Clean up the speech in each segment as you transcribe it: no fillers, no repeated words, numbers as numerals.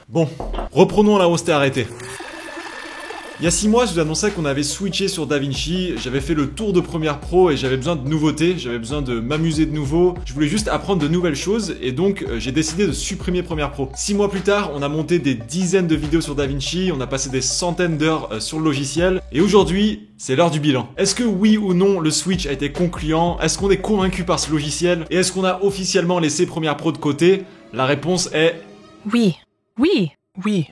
Bon, reprenons là où on s'était arrêté. Il y a 6 mois, je vous annonçais qu'on avait switché sur DaVinci, j'avais fait le tour de Premiere Pro et j'avais besoin de nouveautés, j'avais besoin de m'amuser de nouveau, je voulais juste apprendre de nouvelles choses et donc j'ai décidé de supprimer Premiere Pro. 6 mois plus tard, on a monté des dizaines de vidéos sur DaVinci, on a passé des centaines d'heures sur le logiciel et aujourd'hui, c'est l'heure du bilan. Est-ce que oui ou non, le switch a été concluant? Est-ce qu'on est convaincu par ce logiciel? Et est-ce qu'on a officiellement laissé Premiere Pro de côté? La réponse est... Oui. Oui. Oui.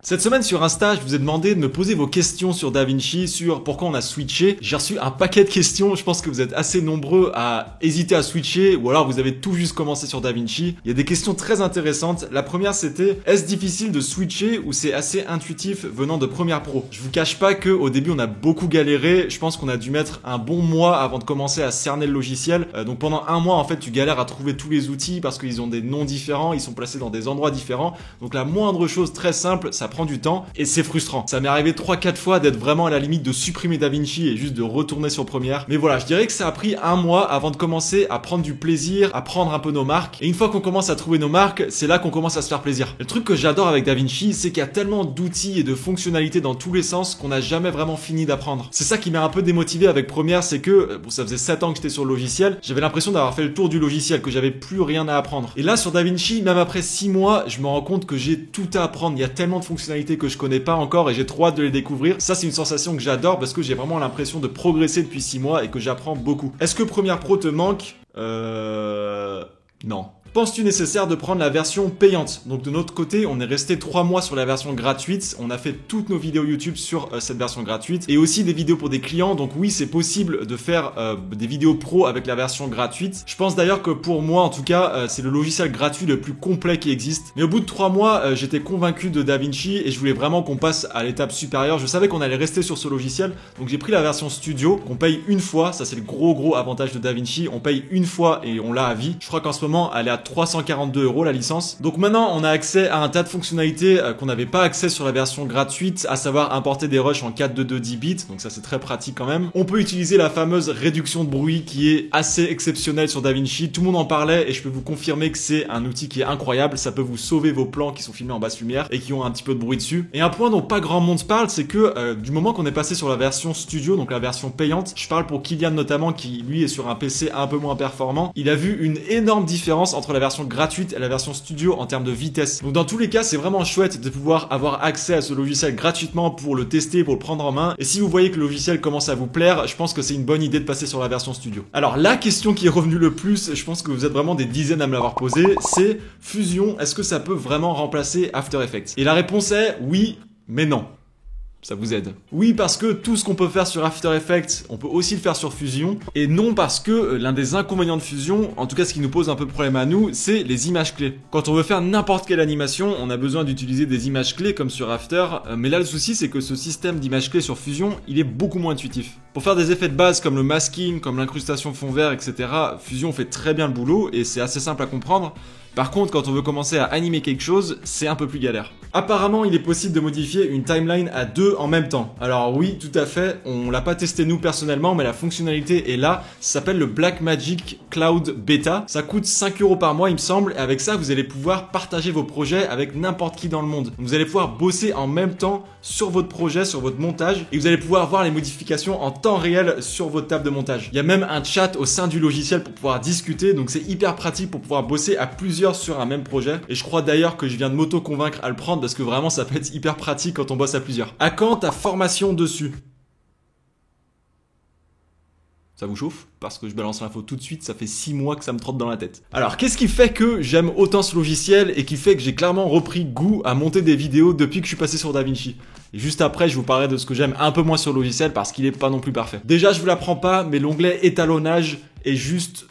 Cette semaine sur Insta, je vous ai demandé de me poser vos questions sur DaVinci, sur pourquoi on a switché. J'ai reçu un paquet de questions, je pense que vous êtes assez nombreux à hésiter à switcher ou alors vous avez tout juste commencé sur DaVinci. Il y a des questions très intéressantes. La première c'était, est-ce difficile de switcher ou c'est assez intuitif venant de Premiere Pro? Je vous cache pas qu'au début on a beaucoup galéré, je pense qu'on a dû mettre un bon mois avant de commencer à cerner le logiciel. Donc pendant un mois en fait tu galères à trouver tous les outils parce qu'ils ont des noms différents, ils sont placés dans des endroits différents. Donc la moindre chose très simple, ça prend du temps et c'est frustrant. Ça m'est arrivé 3-4 fois d'être vraiment à la limite de supprimer DaVinci et juste de retourner sur Premiere. Mais voilà, je dirais que ça a pris un mois avant de commencer à prendre du plaisir, à prendre un peu nos marques. Et une fois qu'on commence à trouver nos marques, c'est là qu'on commence à se faire plaisir. Le truc que j'adore avec DaVinci, c'est qu'il y a tellement d'outils et de fonctionnalités dans tous les sens qu'on n'a jamais vraiment fini d'apprendre. C'est ça qui m'a un peu démotivé avec Premiere, c'est que, bon, ça faisait 7 ans que j'étais sur le logiciel, j'avais l'impression d'avoir fait le tour du logiciel, que j'avais plus rien à apprendre. Et là, sur DaVinci, même après 6 mois, je me rends compte que j'ai tout à apprendre. Il y a tellement de fonctionnalités que je connais pas encore et j'ai trop hâte de les découvrir. Ça, c'est une sensation que j'adore parce que j'ai vraiment l'impression de progresser depuis 6 mois et que j'apprends beaucoup. Est-ce que Premiere Pro te manque? Non. Penses-tu nécessaire de prendre la version payante? Donc de notre côté, on est resté 3 mois sur la version gratuite. On a fait toutes nos vidéos YouTube sur cette version gratuite et aussi des vidéos pour des clients. Donc oui, c'est possible de faire des vidéos pro avec la version gratuite. Je pense d'ailleurs que pour moi, en tout cas, c'est le logiciel gratuit le plus complet qui existe. Mais au bout de 3 mois, j'étais convaincu de DaVinci et je voulais vraiment qu'on passe à l'étape supérieure. Je savais qu'on allait rester sur ce logiciel. Donc j'ai pris la version studio qu'on paye une fois. Ça, c'est le gros avantage de DaVinci. On paye une fois et on l'a à vie. Je crois qu'en ce moment, elle est à 342 € la licence. Donc maintenant, on a accès à un tas de fonctionnalités qu'on n'avait pas accès sur la version gratuite, à savoir importer des rushs en 4.2 10 bits. Donc ça, c'est très pratique quand même. On peut utiliser la fameuse réduction de bruit qui est assez exceptionnelle sur DaVinci. Tout le monde en parlait et je peux vous confirmer que c'est un outil qui est incroyable. Ça peut vous sauver vos plans qui sont filmés en basse lumière et qui ont un petit peu de bruit dessus. Et un point dont pas grand monde parle, c'est que du moment qu'on est passé sur la version studio, donc la version payante, je parle pour Kylian notamment qui lui est sur un PC un peu moins performant, il a vu une énorme différence entre la version gratuite et la version studio en termes de vitesse. Donc dans tous les cas, c'est vraiment chouette de pouvoir avoir accès à ce logiciel gratuitement pour le tester, pour le prendre en main. Et si vous voyez que le logiciel commence à vous plaire, je pense que c'est une bonne idée de passer sur la version studio. Alors la question qui est revenue le plus, je pense que vous êtes vraiment des dizaines à me l'avoir posée, c'est Fusion, est-ce que ça peut vraiment remplacer After Effects? Et la réponse est oui, mais non. Ça vous aide. Oui, parce que tout ce qu'on peut faire sur After Effects, on peut aussi le faire sur Fusion. Et non parce que l'un des inconvénients de Fusion, en tout cas ce qui nous pose un peu de problème à nous, c'est les images clés. Quand on veut faire n'importe quelle animation, on a besoin d'utiliser des images clés comme sur After. Mais là, le souci, c'est que ce système d'images clés sur Fusion, il est beaucoup moins intuitif. Pour faire des effets de base comme le masking, comme l'incrustation fond vert, etc., Fusion fait très bien le boulot et c'est assez simple à comprendre. Par contre, quand on veut commencer à animer quelque chose, c'est un peu plus galère. Apparemment, il est possible de modifier une timeline à 2 en même temps. Alors oui, tout à fait, on l'a pas testé nous personnellement, mais la fonctionnalité est là. Ça s'appelle le Blackmagic Cloud Beta. Ça coûte 5 € par mois, il me semble, et avec ça, vous allez pouvoir partager vos projets avec n'importe qui dans le monde. Vous allez pouvoir bosser en même temps sur votre projet, sur votre montage, et vous allez pouvoir voir les modifications en temps réel sur votre table de montage. Il y a même un chat au sein du logiciel pour pouvoir discuter, donc c'est hyper pratique pour pouvoir bosser à plusieurs sur un même projet. Et je crois d'ailleurs que je viens de m'auto-convaincre à le prendre parce que vraiment ça peut être hyper pratique quand on bosse à plusieurs. À quand ta formation dessus? Ça vous chauffe? Parce que je balance l'info tout de suite, ça fait 6 mois que ça me trotte dans la tête. Alors, qu'est-ce qui fait que j'aime autant ce logiciel et qui fait que j'ai clairement repris goût à monter des vidéos depuis que je suis passé sur DaVinci? Et juste après, je vous parlerai de ce que j'aime un peu moins sur le logiciel parce qu'il est pas non plus parfait. Déjà, je vous l'apprends pas, mais l'onglet étalonnage est juste...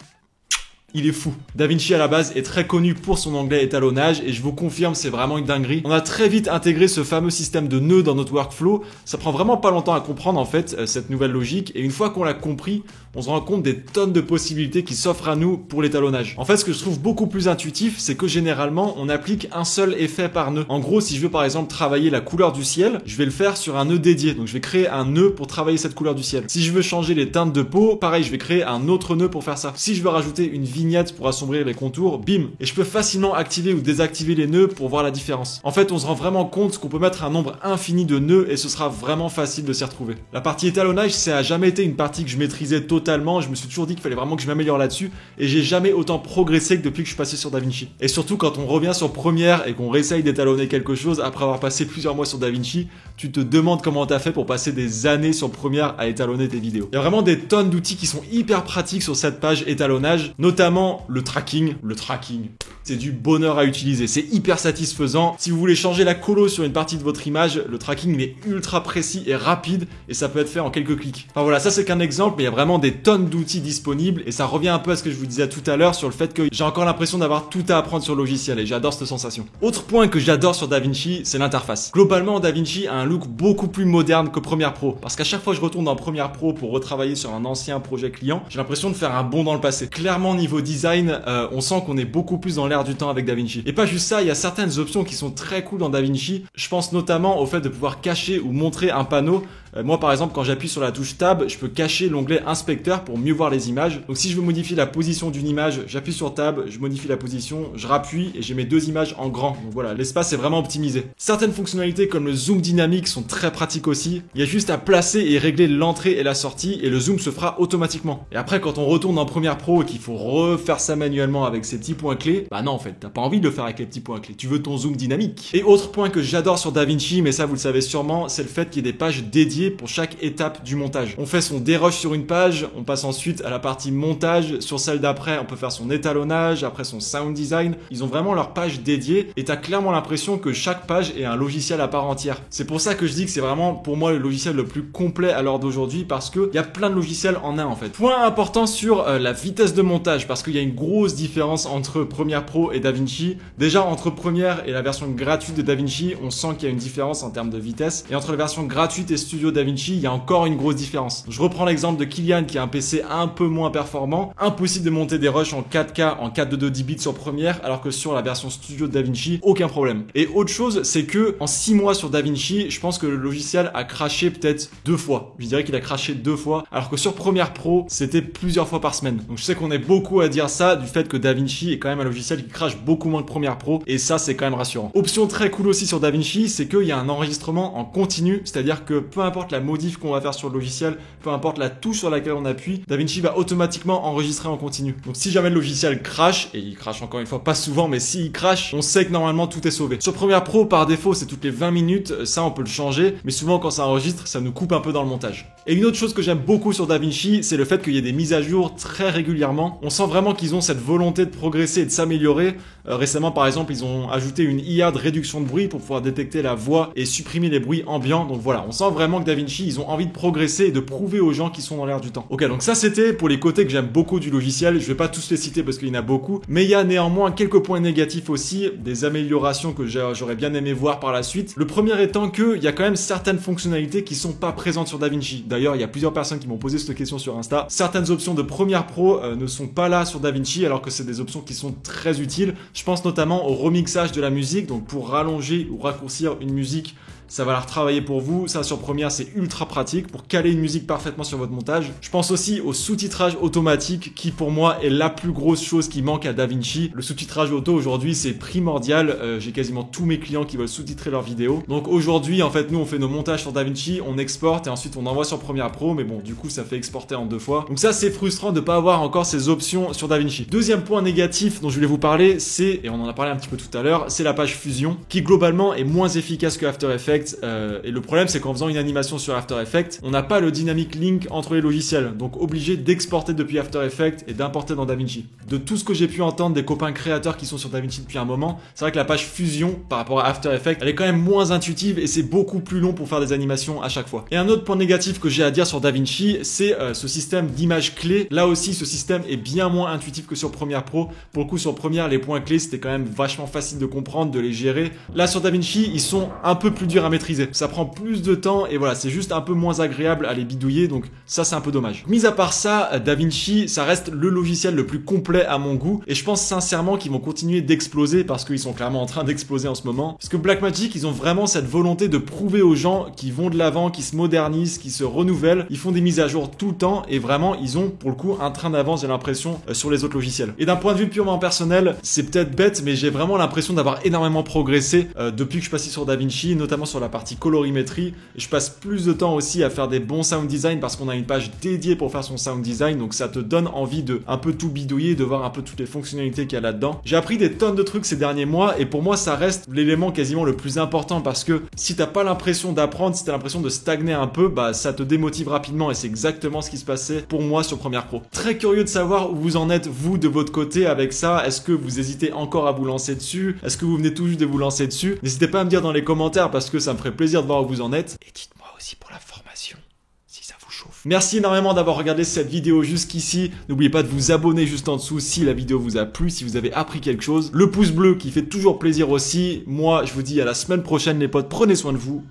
il est fou. DaVinci à la base est très connu pour son onglet étalonnage et je vous confirme, c'est vraiment une dinguerie. On a très vite intégré ce fameux système de nœuds dans notre workflow. Ça prend vraiment pas longtemps à comprendre en fait cette nouvelle logique et une fois qu'on l'a compris, on se rend compte des tonnes de possibilités qui s'offrent à nous pour l'étalonnage. En fait, ce que je trouve beaucoup plus intuitif, c'est que généralement, on applique un seul effet par nœud. En gros, si je veux par exemple travailler la couleur du ciel, je vais le faire sur un nœud dédié. Donc je vais créer un nœud pour travailler cette couleur du ciel. Si je veux changer les teintes de peau, pareil, je vais créer un autre nœud pour faire ça. Si je veux rajouter une vignette pour assombrir les contours, bim. Et je peux facilement activer ou désactiver les nœuds pour voir la différence. En fait, on se rend vraiment compte qu'on peut mettre un nombre infini de nœuds et ce sera vraiment facile de s'y retrouver. La partie étalonnage, ça a jamais été une partie que je maîtrisais totalement. Je me suis toujours dit qu'il fallait vraiment que je m'améliore là-dessus et j'ai jamais autant progressé que depuis que je suis passé sur DaVinci. Et surtout quand on revient sur Premiere et qu'on réessaye d'étalonner quelque chose après avoir passé plusieurs mois sur DaVinci, tu te demandes comment t'as fait pour passer des années sur Premiere à étalonner tes vidéos. Il y a vraiment des tonnes d'outils qui sont hyper pratiques sur cette page étalonnage, notamment le tracking. Le tracking, c'est du bonheur à utiliser, c'est hyper satisfaisant. Si vous voulez changer la colo sur une partie de votre image, le tracking il est ultra précis et rapide et ça peut être fait en quelques clics. Enfin voilà, ça c'est qu'un exemple, mais il y a vraiment des tonnes d'outils disponibles et ça revient un peu à ce que je vous disais tout à l'heure sur le fait que j'ai encore l'impression d'avoir tout à apprendre sur le logiciel et j'adore cette sensation. Autre point que j'adore sur DaVinci, c'est l'interface. Globalement, DaVinci a un look beaucoup plus moderne que Premiere Pro parce qu'à chaque fois que je retourne dans Premiere Pro pour retravailler sur un ancien projet client, j'ai l'impression de faire un bond dans le passé. Clairement, niveau design, on sent qu'on est beaucoup plus dans l'air du temps avec DaVinci. Et pas juste ça, il y a certaines options qui sont très cool dans DaVinci. Je pense notamment au fait de pouvoir cacher ou montrer un panneau. Moi par exemple quand j'appuie sur la touche Tab, je peux cacher l'onglet Inspecteur pour mieux voir les images. Donc si je veux modifier la position d'une image, j'appuie sur Tab, je modifie la position, je rappuie et j'ai mes deux images en grand. Donc voilà, l'espace est vraiment optimisé. Certaines fonctionnalités comme le zoom dynamique sont très pratiques aussi. Il y a juste à placer et régler l'entrée et la sortie et le zoom se fera automatiquement. Et après quand on retourne dans Premiere Pro et qu'il faut refaire ça manuellement avec ces petits points clés, bah non en fait, t'as pas envie de le faire avec les petits points clés, tu veux ton zoom dynamique. Et autre point que j'adore sur DaVinci, mais ça vous le savez sûrement, c'est le fait qu'il y ait des pages dédiées pour chaque étape du montage. On fait son dérush sur une page, on passe ensuite à la partie montage, sur celle d'après on peut faire son étalonnage, après son sound design. Ils ont vraiment leur page dédiée et t'as clairement l'impression que chaque page est un logiciel à part entière. C'est pour ça que je dis que c'est vraiment pour moi le logiciel le plus complet à l'heure d'aujourd'hui parce que il y a plein de logiciels en un en fait. Point important sur la vitesse de montage parce qu'il y a une grosse différence entre Premiere Pro et DaVinci. Déjà entre Premiere et la version gratuite de DaVinci, on sent qu'il y a une différence en termes de vitesse et entre la version gratuite et Studio DaVinci, il y a encore une grosse différence. Je reprends l'exemple de Kylian qui a un PC un peu moins performant. Impossible de monter des rushs en 4K en 422 10 bits sur Premiere alors que sur la version Studio DaVinci, aucun problème. Et autre chose, c'est que en 6 mois sur DaVinci, je pense que le logiciel a crashé peut-être 2 fois. Je dirais qu'il a crashé 2 fois alors que sur Premiere Pro, c'était plusieurs fois par semaine. Donc je sais qu'on est beaucoup à dire ça du fait que DaVinci est quand même un logiciel qui crache beaucoup moins que Premiere Pro et ça c'est quand même rassurant. Option très cool aussi sur DaVinci, c'est qu'il y a un enregistrement en continu, c'est-à-dire que peu importe la modif qu'on va faire sur le logiciel, peu importe la touche sur laquelle on appuie, DaVinci va automatiquement enregistrer en continu. Donc si jamais le logiciel crash, et il crache encore une fois pas souvent, mais s'il crash, on sait que normalement tout est sauvé. Sur Premiere Pro, par défaut, c'est toutes les 20 minutes, ça on peut le changer, mais souvent quand ça enregistre, ça nous coupe un peu dans le montage. Et une autre chose que j'aime beaucoup sur DaVinci, c'est le fait qu'il y ait des mises à jour très régulièrement. On sent vraiment qu'ils ont cette volonté de progresser et de s'améliorer. Récemment, par exemple, ils ont ajouté une IA de réduction de bruit pour pouvoir détecter la voix et supprimer les bruits ambiants. Donc voilà, on sent vraiment que DaVinci, ils ont envie de progresser et de prouver aux gens qui sont dans l'air du temps. Ok, donc ça c'était pour les côtés que j'aime beaucoup du logiciel. Je vais pas tous les citer parce qu'il y en a beaucoup, mais il y a néanmoins quelques points négatifs aussi, des améliorations que j'aurais bien aimé voir par la suite. Le premier étant que il y a quand même certaines fonctionnalités qui sont pas présentes sur DaVinci. D'ailleurs, il y a plusieurs personnes qui m'ont posé cette question sur Insta. Certaines options de Premiere Pro ne sont pas là sur DaVinci alors que c'est des options qui sont très utiles. Je pense notamment au remixage de la musique, donc pour rallonger ou raccourcir une musique, ça va la retravailler pour vous. Ça, sur Premiere, c'est ultra pratique pour caler une musique parfaitement sur votre montage. Je pense aussi au sous-titrage automatique qui, pour moi, est la plus grosse chose qui manque à DaVinci. Le sous-titrage auto, aujourd'hui, c'est primordial. J'ai quasiment tous mes clients qui veulent sous-titrer leurs vidéos. Donc aujourd'hui, en fait, nous, on fait nos montages sur DaVinci, on exporte et ensuite on envoie sur Premiere Pro. Mais bon, du coup, ça fait exporter en 2 fois. Donc ça, c'est frustrant de pas avoir encore ces options sur DaVinci. Deuxième point négatif dont je voulais vous parler, c'est, et on en a parlé un petit peu tout à l'heure, c'est la page Fusion qui, globalement, est moins efficace que After Effects. Et le problème c'est qu'en faisant une animation sur After Effects, on n'a pas le dynamic link entre les logiciels, donc obligé d'exporter depuis After Effects et d'importer dans DaVinci. De tout ce que j'ai pu entendre des copains créateurs qui sont sur DaVinci depuis un moment, c'est vrai que la page Fusion par rapport à After Effects, elle est quand même moins intuitive et c'est beaucoup plus long pour faire des animations à chaque fois. Et un autre point négatif que j'ai à dire sur DaVinci, c'est ce système d'image clé. Là aussi, ce système est bien moins intuitif que sur Premiere Pro. Pour le coup, sur Premiere, les points clés, c'était quand même vachement facile de comprendre, de les gérer. Là, sur DaVinci, ils sont un peu plus durs à à maîtriser. Ça prend plus de temps et voilà, c'est juste un peu moins agréable à les bidouiller, donc ça c'est un peu dommage. Mis à part ça, DaVinci, ça reste le logiciel le plus complet à mon goût et je pense sincèrement qu'ils vont continuer d'exploser parce qu'ils sont clairement en train d'exploser en ce moment. Parce que Blackmagic, ils ont vraiment cette volonté de prouver aux gens qu'ils vont de l'avant, qu'ils se modernisent, qu'ils se renouvellent. Ils font des mises à jour tout le temps et vraiment ils ont pour le coup un train d'avance, j'ai l'impression, sur les autres logiciels. Et d'un point de vue purement personnel, c'est peut-être bête mais j'ai vraiment l'impression d'avoir énormément progressé depuis que je suis passé sur DaVinci, notamment sur la partie colorimétrie. Et je passe plus de temps aussi à faire des bons sound design parce qu'on a une page dédiée pour faire son sound design, donc ça te donne envie de un peu tout bidouiller, de voir un peu toutes les fonctionnalités qu'il y a là-dedans. J'ai appris des tonnes de trucs ces derniers mois et pour moi ça reste l'élément quasiment le plus important parce que si t'as pas l'impression d'apprendre, si t'as l'impression de stagner un peu, bah ça te démotive rapidement et c'est exactement ce qui se passait pour moi sur Premiere Pro. Très curieux de savoir où vous en êtes vous de votre côté avec ça. Est-ce que vous hésitez encore à vous lancer dessus? Est-ce que vous venez tout juste de vous lancer dessus? N'hésitez pas à me dire dans les commentaires parce que ça me ferait plaisir de voir où vous en êtes. Et dites-moi aussi pour la formation si ça vous chauffe. Merci énormément d'avoir regardé cette vidéo jusqu'ici. N'oubliez pas de vous abonner juste en dessous si la vidéo vous a plu, si vous avez appris quelque chose. Le pouce bleu qui fait toujours plaisir aussi. Moi, je vous dis à la semaine prochaine les potes. Prenez soin de vous.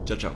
Ciao, ciao.